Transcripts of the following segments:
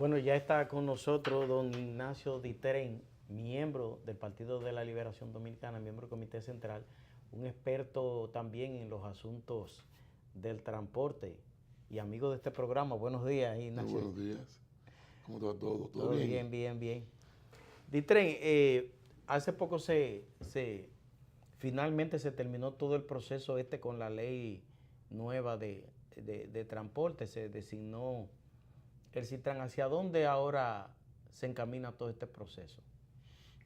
Bueno, ya está con nosotros don Ignacio Ditren, miembro del Partido de la Liberación Dominicana, miembro del Comité Central, un experto también en los asuntos del transporte y amigo de este programa. Buenos días, Muy Ignacio. buenos días. ¿Cómo está todo? ¿Todo Todo bien? bien, bien, bien. Ditren, hace poco finalmente se terminó todo el proceso con la ley nueva de transporte, se designó el CITRAN. ¿Hacia dónde ahora se encamina todo este proceso?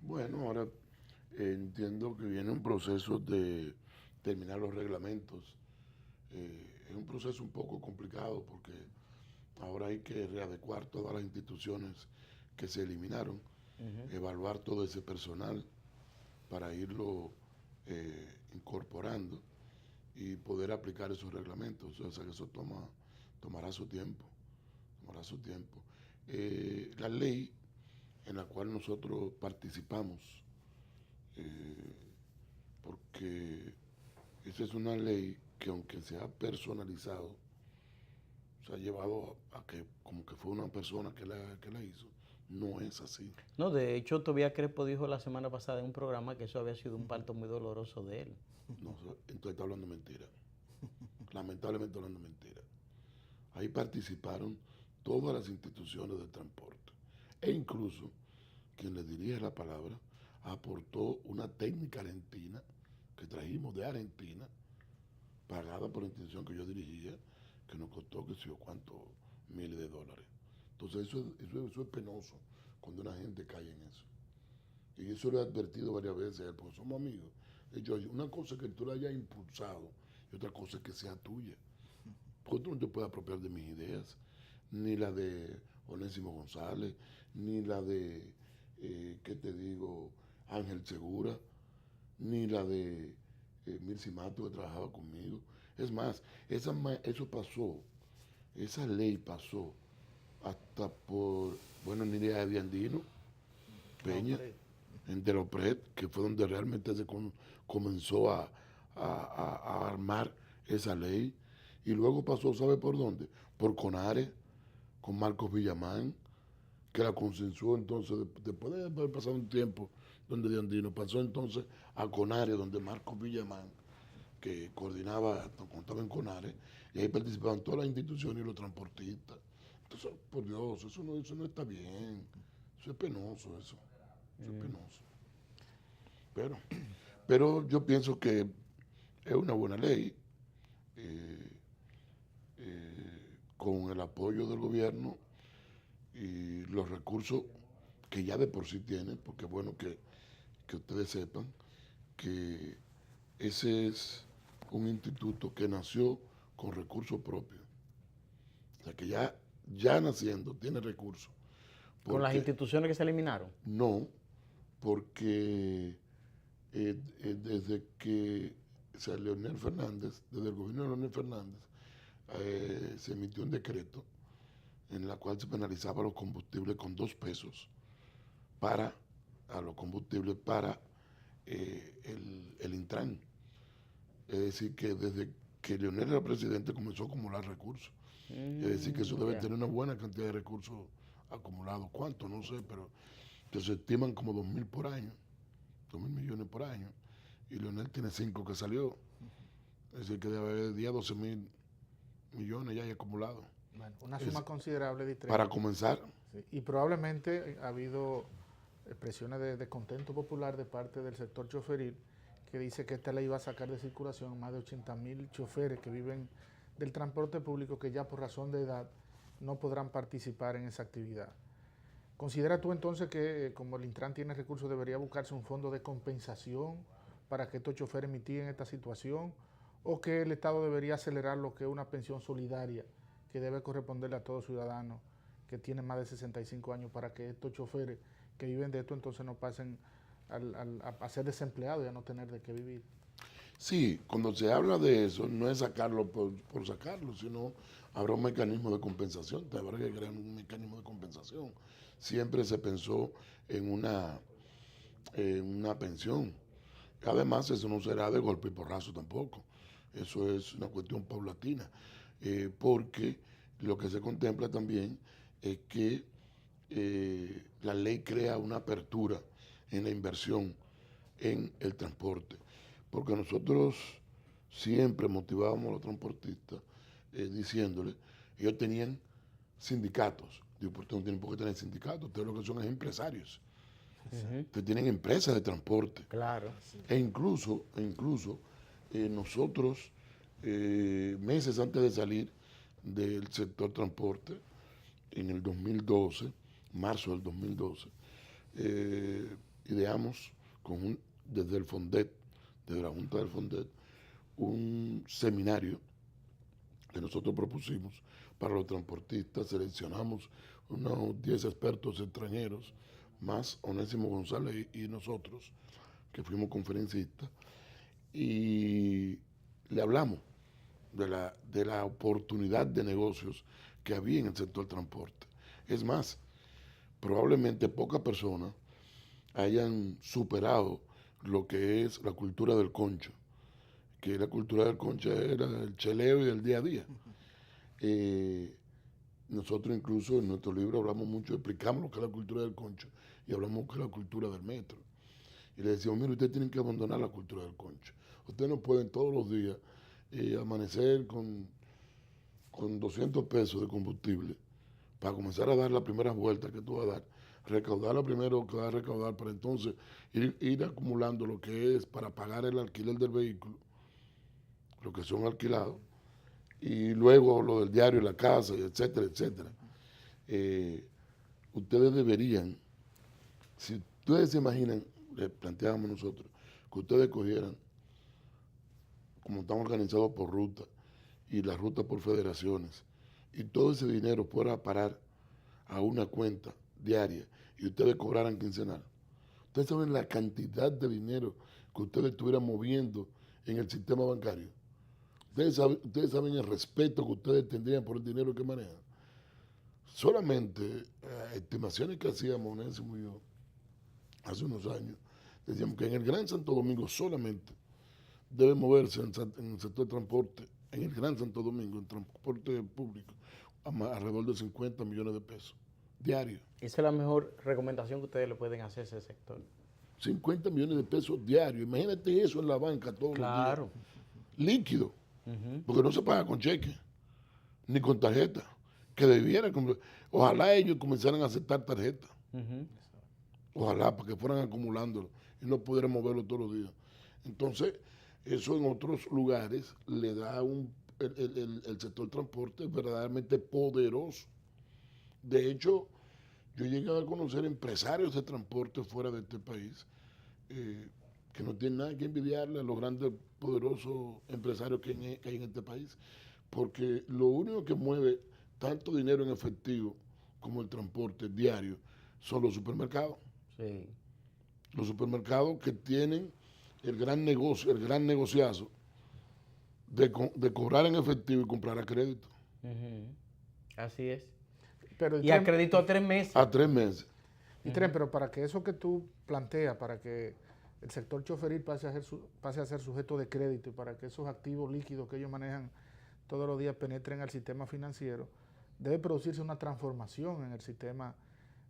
Bueno, ahora entiendo que viene un proceso de terminar los reglamentos. Es un proceso un poco complicado porque ahora hay que readecuar todas las instituciones que se eliminaron, evaluar todo ese personal para irlo incorporando y poder aplicar esos reglamentos. O sea que eso tomará su tiempo. Tomará su tiempo. La ley en la cual nosotros participamos, eh, porque esa es una ley que aunque se ha personalizado, se ha llevado a que como que fue una persona que la hizo, no es así. No, de hecho, Tobias Crespo dijo la semana pasada en un programa que eso había sido un parto muy doloroso de él. No, entonces está hablando mentira. Lamentablemente hablando mentira. Ahí participaron todas las instituciones del transporte. E incluso quien le dirige la palabra aportó una técnica argentina que trajimos de Argentina, pagada por la institución que yo dirigía, que nos costó que sé yo cuántos miles de dólares. Entonces eso es penoso cuando una gente cae en eso. Y eso lo he advertido varias veces a él, porque somos amigos. De hecho, una cosa es que tú la hayas impulsado y otra cosa es que sea tuya. Porque tú no te puedes apropiar de mis ideas, ni la de Onésimo González, ni la de, ¿qué te digo?, Ángel Segura, ni la de Mirci Mato, que trabajaba conmigo. Es más, eso pasó, esa ley pasó hasta por, bueno, ni idea de Andino, No, Peña, pero en Delopret, que fue donde realmente comenzó a armar esa ley. Y luego pasó, ¿sabe por dónde? Por Conare, con Marcos Villamán, que la consensuó entonces, después de haber pasado un tiempo donde de Andino, pasó entonces a Conare, donde Marcos Villamán, que coordinaba, contaba en Conare, y ahí participaban todas las instituciones y los transportistas. Entonces, por Dios, eso no está bien. Eso es penoso, eso es penoso. Pero, pero yo pienso que es una buena ley, eh, con el apoyo del gobierno y los recursos que ya de por sí tiene, porque es bueno que ustedes sepan que ese es un instituto que nació con recursos propios. O sea que ya naciendo tiene recursos. con las Porque instituciones que se eliminaron. no, porque desde que Leonel Fernández, desde el gobierno de Leonel Fernández, se emitió un decreto en la cual se penalizaba los combustibles con 2 pesos para a los combustibles para el Intran. Es decir, que desde que Leonel era presidente comenzó a acumular recursos. Es decir, que eso debe Ya. tener una buena cantidad de recursos acumulados. ¿Cuánto? No sé, pero se estiman como 2.000 por año, 2.000 millones por año. Y Leonel tiene 5 que salió. Es decir, que debe haber 10, 12.000 millones ya acumulados. Bueno, una Es suma considerable de para tren. comenzar. Sí, y probablemente ha habido expresiones de descontento popular de parte del sector choferil que dice que esta ley va a sacar de circulación más de 80.000 choferes que viven del transporte público que ya por razón de edad no podrán participar en esa actividad. ¿Considera tú entonces que como el Intran tiene recursos debería buscarse un fondo de compensación para que estos choferes mitiguen esta situación o que el Estado debería acelerar lo que es una pensión solidaria que debe corresponderle a todo ciudadano que tiene más de 65 años para que estos choferes que viven de esto entonces no pasen a ser desempleados y a no tener de qué vivir? Sí, cuando se habla de eso, no es sacarlo por sacarlo, sino habrá un mecanismo de compensación. Habrá que crear un mecanismo de compensación. Siempre se pensó en una pensión. Además, eso no será de golpe y porrazo tampoco. Eso es una cuestión paulatina. Porque lo que se contempla también es que la ley crea una apertura en la inversión en el transporte, porque nosotros siempre motivábamos a los transportistas diciéndoles, ellos tenían sindicatos. Digo, ustedes no tienen por qué tener sindicatos, ustedes lo que son es empresarios. Ustedes tienen empresas de transporte. Claro. E incluso nosotros, meses antes de salir del sector transporte, en el 2012, marzo del 2012, ideamos desde el Fondet, desde la Junta del Fondet, un seminario que nosotros propusimos para los transportistas. Seleccionamos unos 10 expertos extranjeros, más Onésimo González y nosotros, que fuimos conferencistas, y le hablamos de la oportunidad de negocios que había en el sector transporte. Es más, probablemente pocas personas hayan superado lo que es la cultura del concho, que la cultura del concho era el cheleo y el día a día. Nosotros incluso en nuestro libro hablamos mucho, explicamos lo que es la cultura del concho y hablamos que es la cultura del metro. Y le decíamos, mire, ustedes tienen que abandonar la cultura del concho. Ustedes no pueden todos los días amanecer con 200 pesos de combustible para comenzar a dar la primera vuelta que tú vas a dar, recaudar lo primero que vas a recaudar para entonces ir acumulando lo que es para pagar el alquiler del vehículo, lo que son alquilados, y luego lo del diario, la casa, etcétera, etcétera. Ustedes deberían, si ustedes se imaginan, le planteábamos nosotros, que ustedes cogieran, como están organizados por ruta, y las rutas por federaciones, y todo ese dinero fuera a parar a una cuenta diaria y ustedes cobraran quincenal. Ustedes saben la cantidad de dinero que ustedes estuvieran moviendo en el sistema bancario. Ustedes saben el respeto que ustedes tendrían por el dinero que manejan. Solamente estimaciones que hacíamos Onésimo y yo hace unos años, decíamos que en el Gran Santo Domingo solamente debe moverse en el sector de transporte, en el Gran Santo Domingo, en transporte público, alrededor de 50 millones de pesos diarios. Esa es la mejor recomendación que ustedes le pueden hacer a ese sector. 50 millones de pesos diarios. Imagínate eso en la banca todos los días. Líquido. Porque no se paga con cheque, ni con tarjeta. Que debiera, ojalá ellos comenzaran a aceptar tarjeta. Ojalá, para que fueran acumulándolo y no pudieran moverlo todos los días. Entonces, eso en otros lugares le da el sector transporte verdaderamente poderoso. De hecho, yo he llegado a conocer empresarios de transporte fuera de este país que no tienen nada que envidiarle a los grandes, poderosos empresarios que hay en este país, porque lo único que mueve tanto dinero en efectivo como el transporte diario son los supermercados. Sí. Los supermercados que tienen el gran negocio, el gran negociazo de cobrar en efectivo y comprar a crédito. Así es. Pero y a crédito a 3 meses. A 3 meses. Y pero para que eso que tú planteas, para que el sector choferil pase a ser sujeto de crédito y para que esos activos líquidos que ellos manejan todos los días penetren al sistema financiero, debe producirse una transformación en el sistema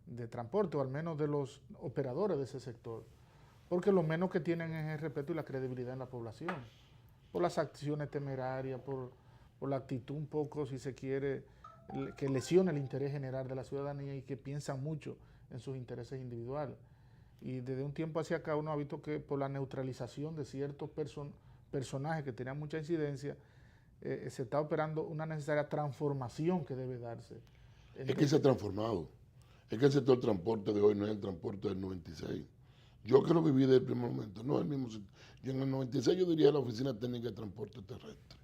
de transporte, o al menos de los operadores de ese sector. Porque lo menos que tienen es el respeto y la credibilidad en la población. Por las acciones temerarias, por la actitud un poco, si se quiere, que lesiona el interés general de la ciudadanía y que piensan mucho en sus intereses individuales. Y desde un tiempo hacia acá uno ha visto que por la neutralización de ciertos personajes que tenían mucha incidencia, se está operando una necesaria transformación que debe darse. Es que se ha transformado. Es que el sector transporte de hoy no es el transporte del 96. Yo que lo viví desde el primer momento, no es el mismo sector. Yo en el 96 yo dirigía la Oficina Técnica de Transporte Terrestre.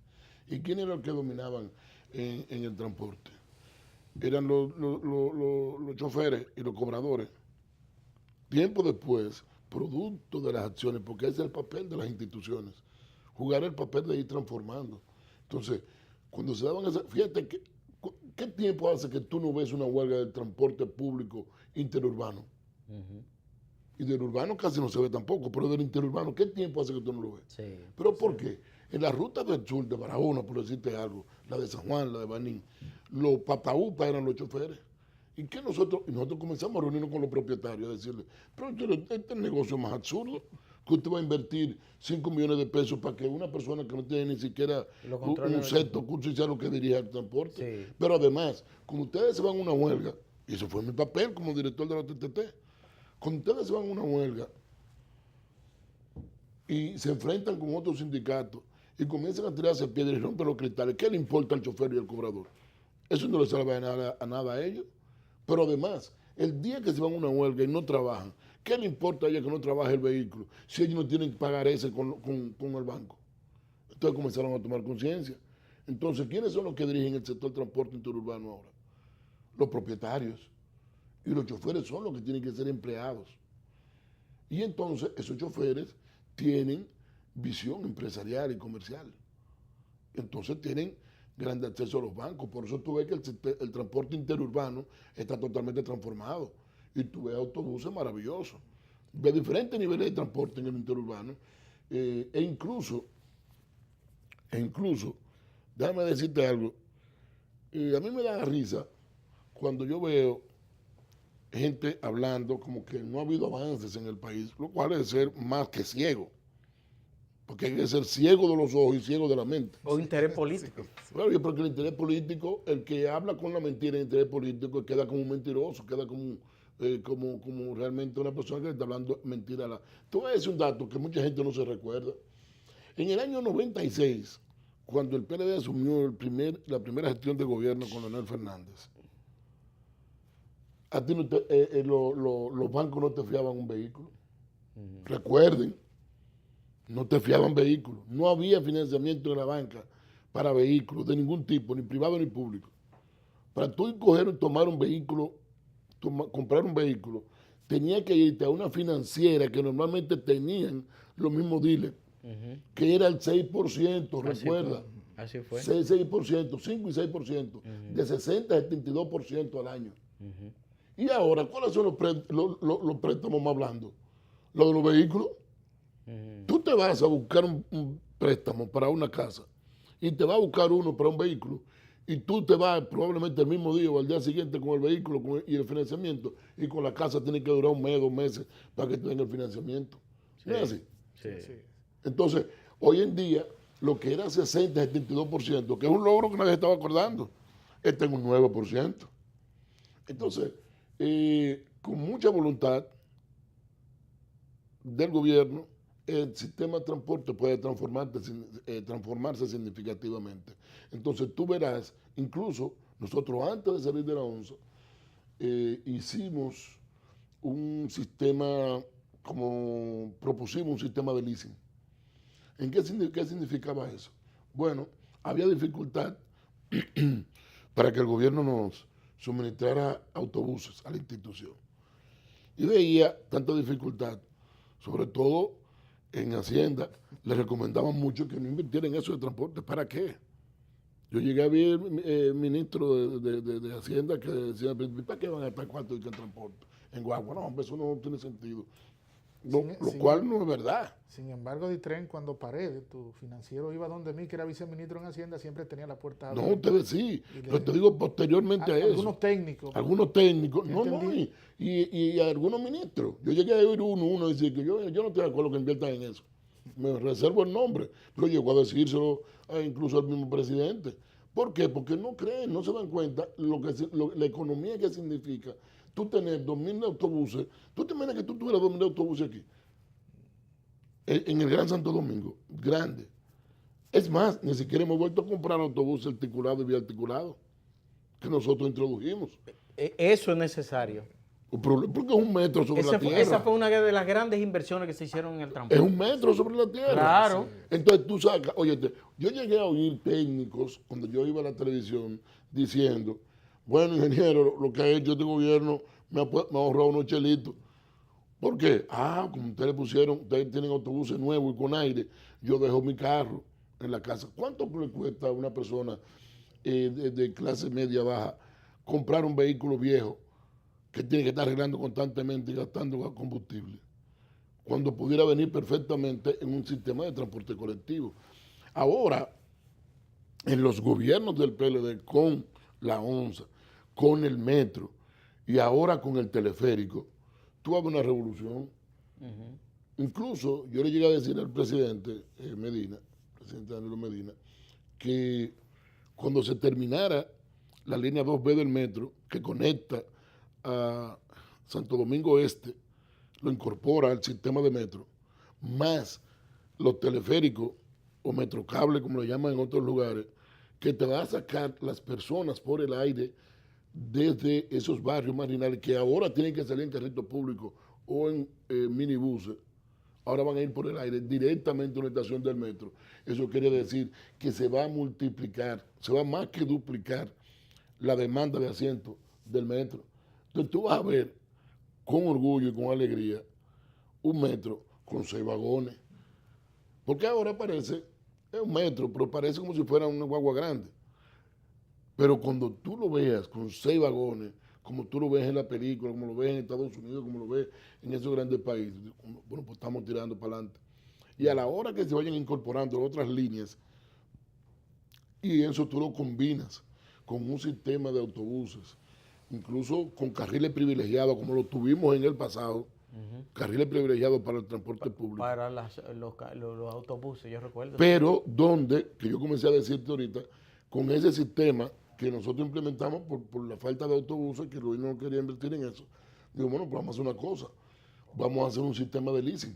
¿Y quiénes eran los que dominaban en el transporte? Eran los choferes y los cobradores. Tiempo después, producto de las acciones, porque ese es el papel de las instituciones, jugar el papel de ir transformando. Entonces, cuando se daban esas, fíjate, ¿qué tiempo hace que tú no ves una huelga del transporte público interurbano? Y del urbano casi no se ve tampoco, pero del interurbano, ¿qué tiempo hace que tú no lo ves? Sí, ¿Pero por qué? En las rutas del sur, de Barahona, por decirte algo, la de San Juan, la de Baní, los pataúpas eran los choferes Y que nosotros comenzamos a reunirnos con los propietarios, a decirles, pero este es el negocio más absurdo, que usted va a invertir 5 millones de pesos para que una persona que no tiene ni siquiera un sexto curso y sea lo que dirige el transporte. Sí. Pero además, cuando ustedes se van a una huelga, y eso fue mi papel como director de la TTT, cuando ustedes se van a una huelga y se enfrentan con otros sindicatos y comienzan a tirarse piedras y rompen los cristales, ¿qué le importa al chofer y al cobrador? Eso no le salva a nada a ellos. Pero además, el día que se van a una huelga y no trabajan, ¿qué le importa a ellos que no trabaje el vehículo si ellos no tienen que pagar ese con el banco? Entonces comenzaron a tomar conciencia. Entonces, ¿quiénes son los que dirigen el sector transporte interurbano ahora? Los propietarios. Y los choferes son los que tienen que ser empleados. Y entonces, esos choferes tienen visión empresarial y comercial. Entonces, tienen grande acceso a los bancos. Por eso tú ves que el transporte interurbano está totalmente transformado. Y tú ves autobuses maravillosos. Ves diferentes niveles de transporte en el interurbano. E incluso, déjame decirte algo. A mí me da risa cuando yo veo gente hablando como que no ha habido avances en el país, lo cual es ser más que ciego. Porque hay que ser ciego de los ojos y ciego de la mente. O interés político. Bueno, yo creo que el interés político, el que habla con la mentira en interés político, queda como un mentiroso, queda como realmente una persona que está hablando mentira. Te voy a decir un dato que mucha gente no se recuerda. En el año 96, cuando el PLD asumió la primera gestión de gobierno con Leonel Fernández, a ti los bancos no te fiaban un vehículo. Recuerden. No te fiaban vehículos. No había financiamiento en la banca para vehículos de ningún tipo, ni privado ni público. Para tú coger y tomar un vehículo, comprar un vehículo, tenía que irte a una financiera que normalmente tenían los mismos dealers, que era el 6%, recuerda. Así fue. 6%, 5 y 6%, de 60 a 72% al año. Y ahora, ¿cuáles son los préstamos más blandos? Los de los vehículos. Tú te vas a buscar un préstamo para una casa y te vas a buscar uno para un vehículo y tú te vas probablemente el mismo día o al día siguiente con el vehículo y el financiamiento, y con la casa tiene que durar un mes, 2 meses para que tenga el financiamiento. Sí. ¿No es así? Sí. Entonces, hoy en día, lo que era 60, 72%, que es un logro que nadie estaba acordando, está en un 9%. Entonces, con mucha voluntad del gobierno, el sistema de transporte puede transformarse significativamente. Entonces tú verás, incluso nosotros antes de salir de la ONSA, hicimos un sistema, propusimos un sistema de leasing. ¿En qué significaba eso? Bueno, había dificultad para que el gobierno nos suministrara autobuses a la institución. Y veía tanta dificultad, sobre todo en Hacienda, le recomendaban mucho que no invirtieran en eso de transporte. ¿Para qué? Yo llegué a ver el ministro de Hacienda que decía, ¿para qué van a estar cuánto en transporte? En guagua, no, eso no tiene sentido. Lo cual no es verdad. Sin embargo, Ditren, cuando Paredes, tu financiero, iba donde mí, que era viceministro en Hacienda, siempre tenía la puerta abierta. No, ustedes sí. Pero te digo posteriormente a eso. Algunos técnicos. Y algunos ministros. Yo llegué a oír uno decir que yo no estoy de acuerdo que inviertan en eso. Me reservo el nombre. Pero llegó a decírselo incluso al mismo presidente. ¿Por qué? Porque no creen, no se dan cuenta la economía que significa tú tener 2.000 autobuses. ¿Tú te imaginas que tú tuvieras 2.000 autobuses aquí? En el Gran Santo Domingo, grande. Es más, ni siquiera hemos vuelto a comprar autobuses articulados y biarticulados que nosotros introdujimos. Eso es necesario. Porque es un metro sobre la tierra. Esa fue una de las grandes inversiones que se hicieron en el transporte. Es un metro sobre la tierra. Claro. Sí. Entonces tú sacas, oye, yo llegué a oír técnicos cuando yo iba a la televisión diciendo, bueno, ingeniero, lo que ha hecho este gobierno me ha ahorrado unos chelitos. ¿Por qué? Como ustedes tienen autobuses nuevos y con aire, yo dejo mi carro en la casa. ¿Cuánto le cuesta a una persona de clase media baja comprar un vehículo viejo que tiene que estar arreglando constantemente y gastando combustible, cuando pudiera venir perfectamente en un sistema de transporte colectivo? Ahora, en los gobiernos del PLD, con la ONSA, con el metro, y ahora con el teleférico, tú vas a ver una revolución. Incluso yo le llegué a decir al presidente Medina, presidente Danilo Medina, que cuando se terminara la línea 2B del metro, que conecta a Santo Domingo Este, lo incorpora al sistema de metro, más los teleféricos o metrocable, como lo llaman en otros lugares, que te va a sacar las personas por el aire desde esos barrios marginales que ahora tienen que salir en carritos públicos o en minibuses, ahora van a ir por el aire directamente a una estación del metro. Eso quiere decir que se va a multiplicar, se va más que duplicar la demanda de asientos del metro. Entonces tú vas a ver con orgullo y con alegría un metro con 6 vagones. Porque ahora parece, es un metro, pero parece como si fuera una guagua grande. Pero cuando tú lo veas con 6 vagones, como tú lo ves en la película, como lo ves en Estados Unidos, como lo ves en esos grandes países, bueno, pues estamos tirando para adelante. Y a la hora que se vayan incorporando otras líneas, y eso tú lo combinas con un sistema de autobuses, incluso con carriles privilegiados, como lo tuvimos en el pasado, carriles privilegiados para el transporte público. Para los autobuses, yo recuerdo. Pero donde, que yo comencé a decirte ahorita, con ese sistema que nosotros implementamos por la falta de autobuses, que Luis no quería invertir en eso, digo, bueno, pues vamos a hacer una cosa, vamos a hacer un sistema de leasing,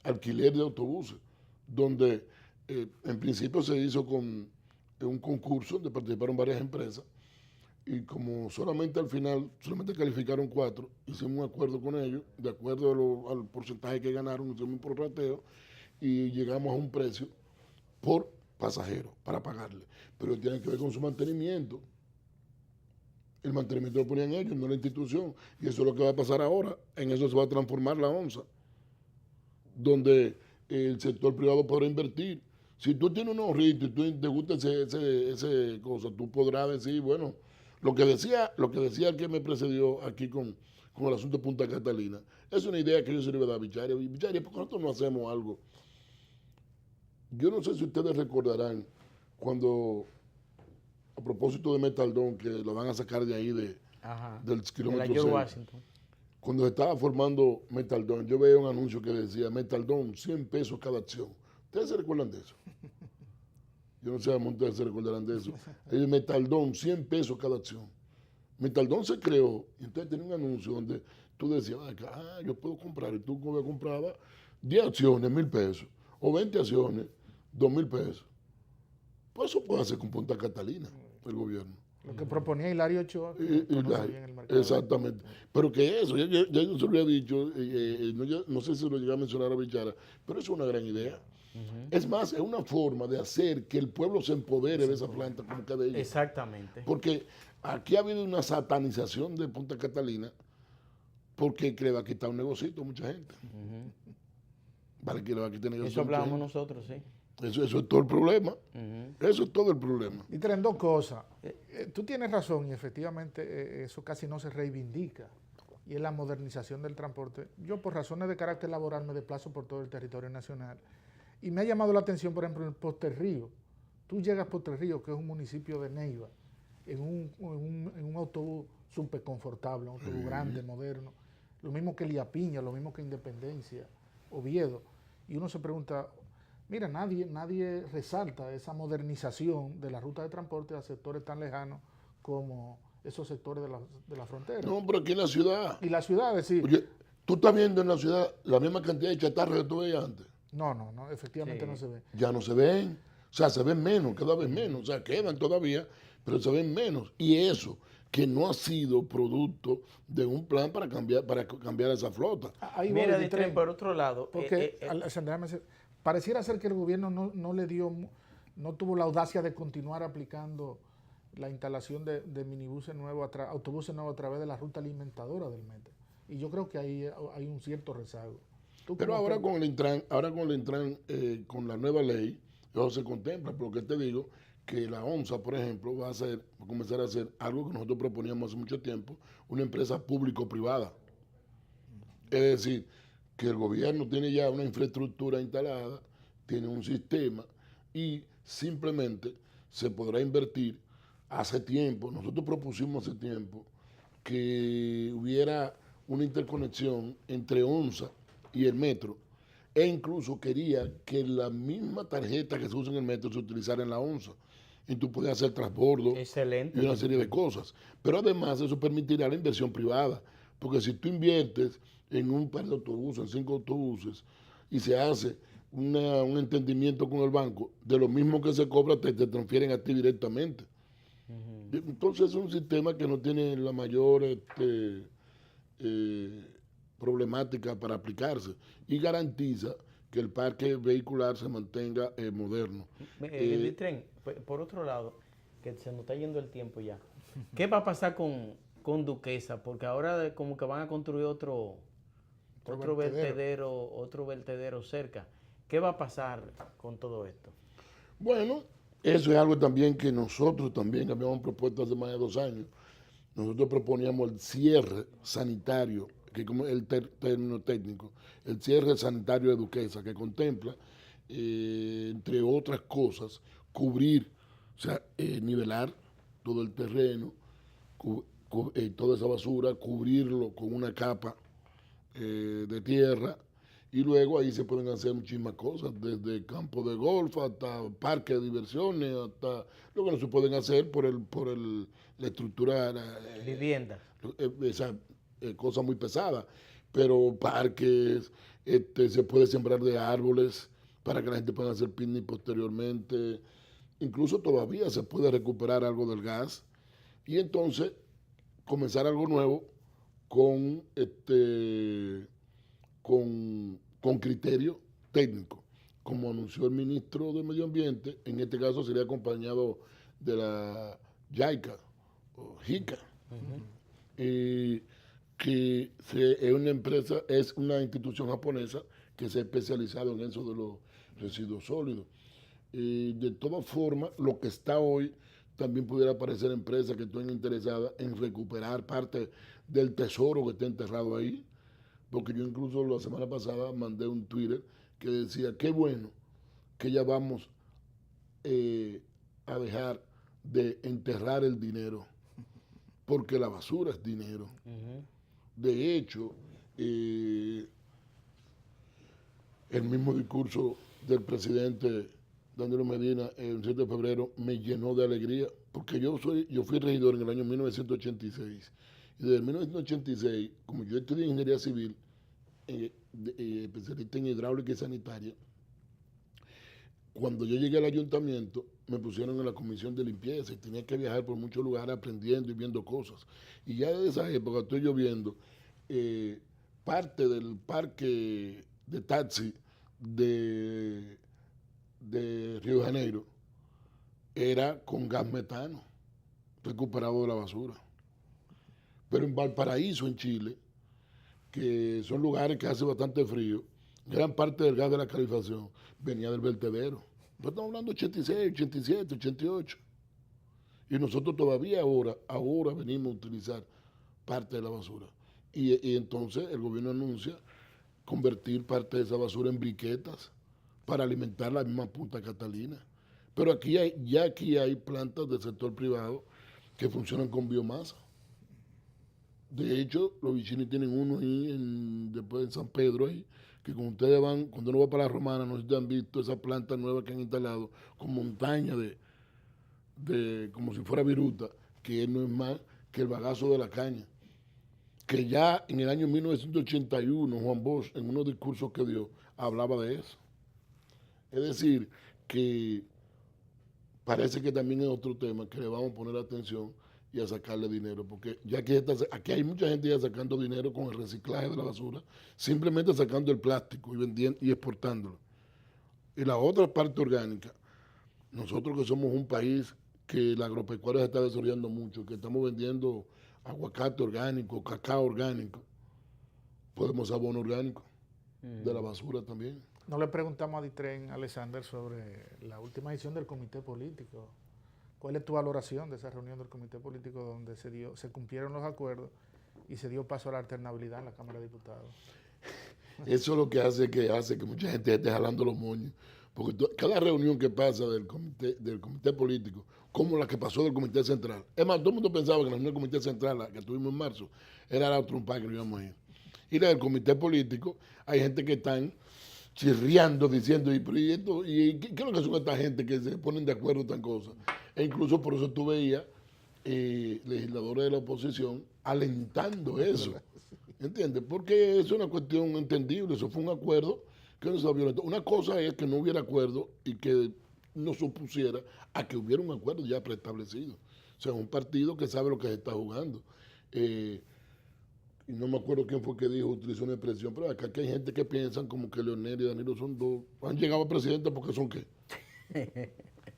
alquiler de autobuses, donde en principio se hizo con un concurso donde participaron varias empresas, y como solamente al final, solamente calificaron 4, hicimos un acuerdo con ellos, de acuerdo al porcentaje que ganaron, hicimos un prorrateo, y llegamos a un precio por pasajero para pagarle. Pero tiene que ver con su mantenimiento. El mantenimiento lo ponían ellos, no la institución. Y eso es lo que va a pasar ahora. En eso se va a transformar la ONSA, donde el sector privado podrá invertir. Si tú tienes un ahorrito y tú te gusta ese cosa, tú podrás decir, bueno, lo que decía el que me precedió aquí con el asunto de Punta Catalina, es una idea que yo se le iba a dar a Bicharia. Y Bicharia, ¿por qué nosotros no hacemos algo? Yo no sé si ustedes recordarán cuando, a propósito de Metaldón, que lo van a sacar de ahí del kilómetro 6, Washington. cuando se estaba formando Metaldón, yo veía un anuncio que decía Metaldón, 100 pesos cada acción. ¿Ustedes se recuerdan de eso? Yo no sé si ustedes se recordarán de eso. El Metaldón, 100 pesos cada acción. Metaldón se creó y entonces tenía un anuncio donde tú decías, yo puedo comprar, y tú comprabas 10 acciones, 1,000 pesos, o 20 acciones, 2,000 pesos. Pues eso puede hacer con Punta Catalina, el gobierno. Lo que proponía Hilario Ochoa. Exactamente. Pero que eso, ya yo se lo había dicho, no sé si lo llegué a mencionar a Bichara, pero eso es una gran idea. Es más, es una forma de hacer que el pueblo se empodere de esa planta como cada ella. Exactamente. Porque aquí ha habido una satanización de Punta Catalina porque le va a quitar un negocito a mucha gente. Vale, que le va a quitar negocio. Eso hablábamos nosotros, sí. Eso es todo el problema. Eso es todo el problema. Y traen dos cosas. Tú tienes razón y efectivamente eso casi no se reivindica. Y es la modernización del transporte. Yo por razones de carácter laboral me desplazo por todo el territorio nacional. Y me ha llamado la atención, por ejemplo, en Posterrío. Tú llegas a Posterrío, que es un municipio de Neiva, en un autobús súper confortable, un autobús grande, moderno. Lo mismo que Liapiña, lo mismo que Independencia, Oviedo. Y uno se pregunta, mira, nadie resalta esa modernización de la ruta de transporte a sectores tan lejanos como esos sectores de la frontera. No, pero aquí en la ciudad. Y la ciudad, es decir... Oye, ¿tú estás viendo en la ciudad la misma cantidad de chatarra que tú veías antes? No, efectivamente no se ve. Ya no se ven. O sea, se ven menos, cada vez menos. O sea, quedan todavía, pero se ven menos. Y eso, que no ha sido producto de un plan para cambiar esa flota. Ahí mira, de tren, por otro lado. Porque, pareciera ser que el gobierno no tuvo la audacia de continuar aplicando la instalación de minibuses nuevos, autobuses nuevos a través de la ruta alimentadora del metro. Y yo creo que ahí hay un cierto rezago. Pero ahora con el Intran, con la nueva ley, eso se contempla, por lo que te digo, que la ONSA, por ejemplo, va a comenzar a hacer algo que nosotros proponíamos hace mucho tiempo, una empresa público-privada. Es decir, que el gobierno tiene ya una infraestructura instalada, tiene un sistema y simplemente se podrá invertir. Hace tiempo, nosotros propusimos hace tiempo que hubiera una interconexión entre ONSA y el metro, e incluso quería que la misma tarjeta que se usa en el metro se utilizara en la ONSA. Y tú podías hacer transbordo Excelente. y una serie de cosas. Pero además eso permitirá la inversión privada, porque si tú inviertes en un par de autobuses, en 5 autobuses, y se hace un entendimiento con el banco, de lo mismo que se cobra, te transfieren a ti directamente. Entonces es un sistema que no tiene la mayor problemática para aplicarse y garantiza que el parque vehicular se mantenga moderno. Ditren, por otro lado, que se nos está yendo el tiempo ya, ¿qué va a pasar con Duquesa? Porque ahora como que van a construir otro vertedero cerca. ¿Qué va a pasar con todo esto? Bueno, eso es algo también que nosotros también habíamos propuesto hace más de 2 años. Nosotros proponíamos el cierre sanitario, que como el término técnico, el cierre sanitario de Duquesa, que contempla, entre otras cosas, cubrir, o sea, nivelar todo el terreno, toda esa basura, cubrirlo con una capa de tierra, y luego ahí se pueden hacer muchísimas cosas, desde campo de golf hasta parque de diversiones, hasta lo que no se pueden hacer por la estructura Vivienda. esa cosa muy pesada, pero parques, se puede sembrar de árboles para que la gente pueda hacer picnic posteriormente, incluso todavía se puede recuperar algo del gas y entonces comenzar algo nuevo con con criterio técnico, como anunció el ministro de Medio Ambiente, en este caso sería acompañado de la JICA o JICA, que es una empresa, es una institución japonesa que se ha especializado en eso de los residuos sólidos. De todas formas, lo que está hoy también pudiera aparecer empresas que estén interesadas en recuperar parte del tesoro que está enterrado ahí, porque yo incluso la semana pasada mandé un Twitter que decía, qué bueno que ya vamos a dejar de enterrar el dinero, porque la basura es dinero. De hecho, el mismo discurso del presidente Danilo Medina el 7 de febrero me llenó de alegría, porque yo fui regidor en el año 1986, y desde 1986, como yo estudié ingeniería civil, especialista en hidráulica y sanitaria, cuando yo llegué al ayuntamiento me pusieron en la comisión de limpieza y tenía que viajar por muchos lugares aprendiendo y viendo cosas. Y ya desde esa época estoy yo viendo parte del parque de taxi de Río de Janeiro era con gas metano recuperado de la basura. Pero en Valparaíso, en Chile, que son lugares que hace bastante frío, gran parte del gas de la calefacción venía del vertedero. No estamos hablando de 86, 87, 88. Y nosotros todavía ahora venimos a utilizar parte de la basura. Y entonces el gobierno anuncia convertir parte de esa basura en briquetas para alimentar la misma Punta Catalina. Pero aquí hay plantas del sector privado que funcionan con biomasa. De hecho, los Vicini tienen uno ahí después en San Pedro, ahí, que cuando ustedes van, cuando uno va para la Romana, no sé si ustedes han visto esa planta nueva que han instalado con montaña como si fuera viruta, que no es más que el bagazo de la caña. Que ya en el año 1981, Juan Bosch, en unos discursos que dio, hablaba de eso. Es decir, que parece que también es otro tema que le vamos a poner atención y a sacarle dinero, porque ya aquí hay mucha gente ya sacando dinero con el reciclaje de la basura, simplemente sacando el plástico y vendiendo y exportándolo. Y la otra parte orgánica, nosotros que somos un país que la agropecuaria se está desarrollando mucho, que estamos vendiendo aguacate orgánico, cacao orgánico, podemos abono orgánico de la basura también. No le preguntamos a Ditren, Alexander, sobre la última edición del comité político. ¿Cuál es tu valoración de esa reunión del comité político donde se cumplieron los acuerdos y se dio paso a la alternabilidad en la Cámara de Diputados? Eso es lo que hace que mucha gente esté jalando los moños, porque cada reunión que pasa del comité político, como la que pasó del comité central, es más, todo el mundo pensaba que la reunión del comité central, la que tuvimos en marzo, era la trompa que no íbamos a ir. Y la del comité político, hay gente que están chirriando, diciendo, ¿qué es lo que son esta gente que se ponen de acuerdo en tan cosas? E incluso por eso tú veías legisladores de la oposición alentando eso, ¿entiendes? Porque es una cuestión entendible, eso fue un acuerdo que no se violentó. Una cosa es que no hubiera acuerdo y que no supusiera a que hubiera un acuerdo ya preestablecido. O sea, un partido que sabe lo que se está jugando. Y no me acuerdo quién fue que dijo, utilizó una expresión, pero acá hay gente que piensan como que Leonel y Danilo son dos, han llegado a presidente porque son qué.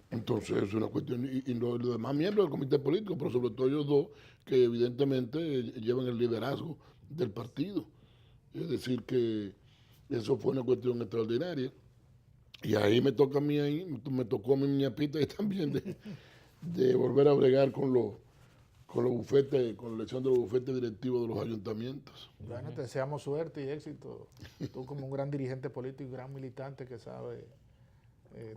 Entonces es una cuestión, y los demás miembros del comité político, pero sobre todo ellos dos, que evidentemente llevan el liderazgo del partido. Es decir, que eso fue una cuestión extraordinaria. Y ahí me toca a mí, me tocó a mi ñapita y también de volver a bregar con los bufetes, con la elección de los bufetes directivos de los ayuntamientos. Bueno, te deseamos suerte y éxito. Tú como un gran dirigente político y gran militante que sabe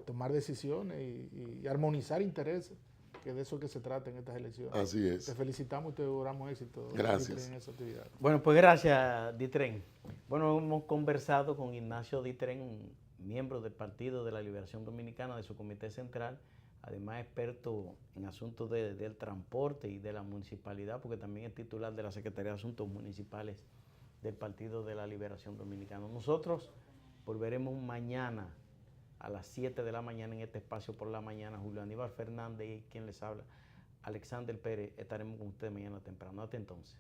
tomar decisiones y armonizar intereses, que de eso que se trata en estas elecciones. Así es. Te felicitamos y te auguramos éxito. Gracias. En esa actividad. Bueno, pues gracias, Ditren. Bueno, hemos conversado con Ignacio Ditren, miembro del Partido de la Liberación Dominicana, de su comité central, además experto en asuntos del transporte y de la municipalidad, porque también es titular de la Secretaría de Asuntos Municipales del Partido de la Liberación Dominicana. Nosotros volveremos mañana a las 7 de la mañana en este espacio por la mañana. Julio Aníbal Fernández y quien les habla, Alexander Pérez, estaremos con ustedes mañana temprano. Hasta entonces.